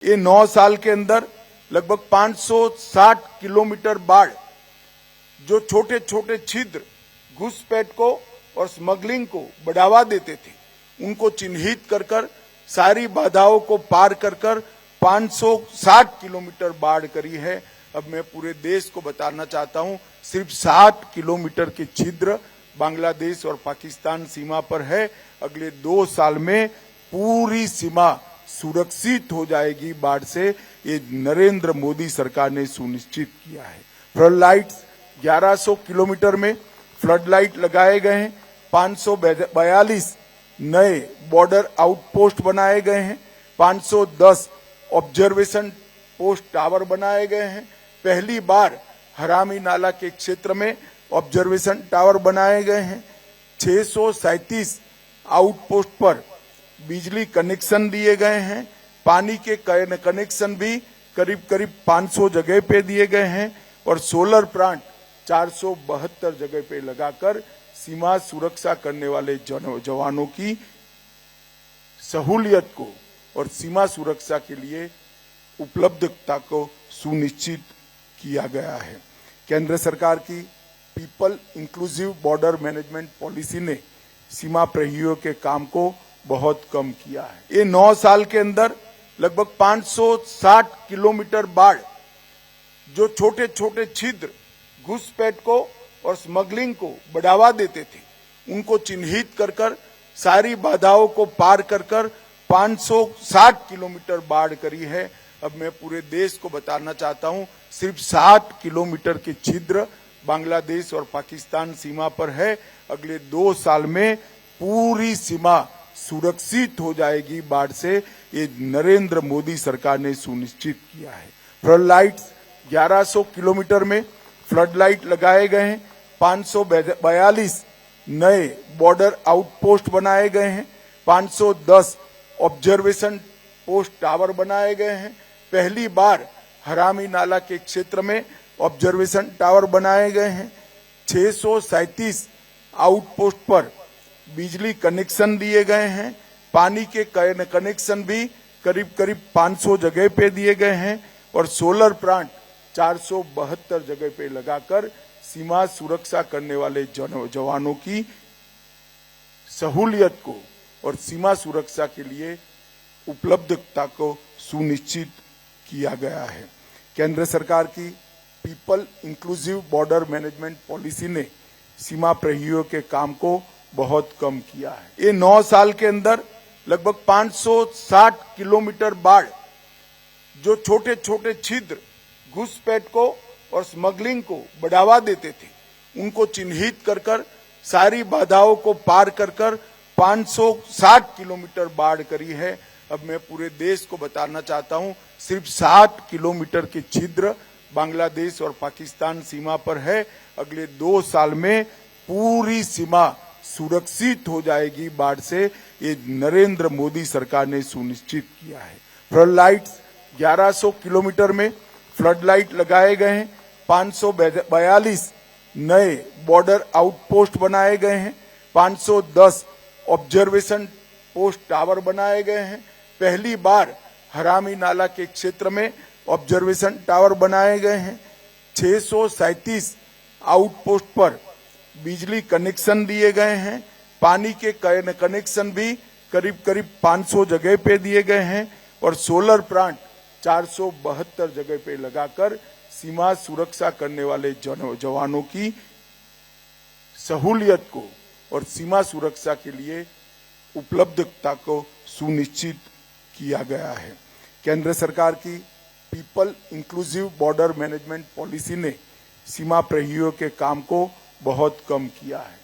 ये 9 साल के अंदर लगभग 560 किलोमीटर बाढ़, जो छोटे छोटे छिद्र घुसपैठ को और स्मगलिंग को बढ़ावा देते थे, उनको चिन्हित कर सारी बाधाओं को पार कर 560 किलोमीटर बाढ़ करी है। अब मैं पूरे देश को बताना चाहता हूं, सिर्फ 60 किलोमीटर के छिद्र बांग्लादेश और पाकिस्तान सीमा पर है। अगले 2 साल में पूरी सीमा सुरक्षित हो जाएगी बाढ़ से, ये नरेंद्र मोदी सरकार ने सुनिश्चित किया है। फ्लड लाइट्स 1100 किलोमीटर में फ्लड लाइट लगाए गए हैं। 542 नए बॉर्डर आउटपोस्ट बनाए गए हैं। 510 ऑब्जर्वेशन पोस्ट टावर बनाए गए हैं। पहली बार हरामी नाला के क्षेत्र में ऑब्जर्वेशन टावर बनाए गए हैं। 637 आउटपोस्ट पर बिजली कनेक्शन दिए गए हैं। पानी के कनेक्शन भी करीब 500 जगह पे दिए गए हैं और सोलर प्लांट 472 जगह पे लगाकर सीमा सुरक्षा करने वाले जवानों की सहूलियत को और सीमा सुरक्षा के लिए उपलब्धता को सुनिश्चित किया गया है। केंद्र सरकार की people inclusive border management policy ने सीमा प्रहरियों के काम को बहुत कम किया है। ये 9 साल के अंदर लगभग 560 किलोमीटर बाढ़, जो छोटे छोटे छिद्र घुसपैठ को और स्मगलिंग को बढ़ावा देते थे, उनको चिन्हित कर सारी बाधाओं को पार कर 560 किलोमीटर बाढ़ करी है। अब मैं पूरे देश को बताना चाहता हूं, सिर्फ 60 किलोमीटर के छिद्र बांग्लादेश और पाकिस्तान सीमा पर है। अगले 2 साल में पूरी सीमा सुरक्षित हो जाएगी बाढ़ से, ये नरेंद्र मोदी सरकार ने सुनिश्चित किया है। फ्लड लाइट्स 1100 किलोमीटर में फ्लड लाइट लगाए गए हैं। 542 नए बॉर्डर आउटपोस्ट बनाए गए हैं। 510 ऑब्जर्वेशन पोस्ट टावर बनाए गए हैं। पहली बार हरामी नाला के क्षेत्र में ऑब्जर्वेशन टावर बनाए गए हैं। 637 आउटपोस्ट पर बिजली कनेक्शन दिए गए हैं। पानी के कनेक्शन भी करीब 500 जगह पे दिए गए हैं और सोलर प्लांट 472 जगह पे लगाकर सीमा सुरक्षा करने वाले जवानों की सहूलियत को और सीमा सुरक्षा के लिए उपलब्धता को सुनिश्चित किया गया है। केंद्र सरकार की people inclusive border management policy ने सीमा प्रहरियों के काम को बहुत कम किया है। ये 9 साल के अंदर लगभग 560 किलोमीटर बाढ़, जो छोटे छोटे छिद्र घुसपैठ को और स्मगलिंग को बढ़ावा देते थे, उनको चिन्हित कर सारी बाधाओं को पार कर 560 किलोमीटर बाढ़ करी है। अब मैं पूरे देश को बताना चाहता हूं, सिर्फ 60 किलोमीटर के छिद्र बांग्लादेश और पाकिस्तान सीमा पर है। अगले 2 साल में पूरी सीमा सुरक्षित हो जाएगी बाढ़ से, ये नरेंद्र मोदी सरकार ने सुनिश्चित किया है। फ्लड लाइट्स 1100 किलोमीटर में फ्लड लाइट लगाए गए हैं। 542 नए बॉर्डर आउटपोस्ट बनाए गए हैं। 510 ऑब्जर्वेशन पोस्ट टावर बनाए गए हैं। पहली बार हरामी नाला के क्षेत्र में ऑब्जर्वेशन टावर बनाए गए हैं। 637 आउटपोस्ट पर बिजली कनेक्शन दिए गए हैं। पानी के कनेक्शन भी करीब 500 जगह पे दिए गए हैं और सोलर प्लांट 472 जगह पे लगाकर सीमा सुरक्षा करने वाले जवानों की सहूलियत को और सीमा सुरक्षा के लिए उपलब्धता को सुनिश्चित किया गया है। केंद्र सरकार की people inclusive border management policy ने सीमा प्रहरियों के काम को बहुत कम किया है।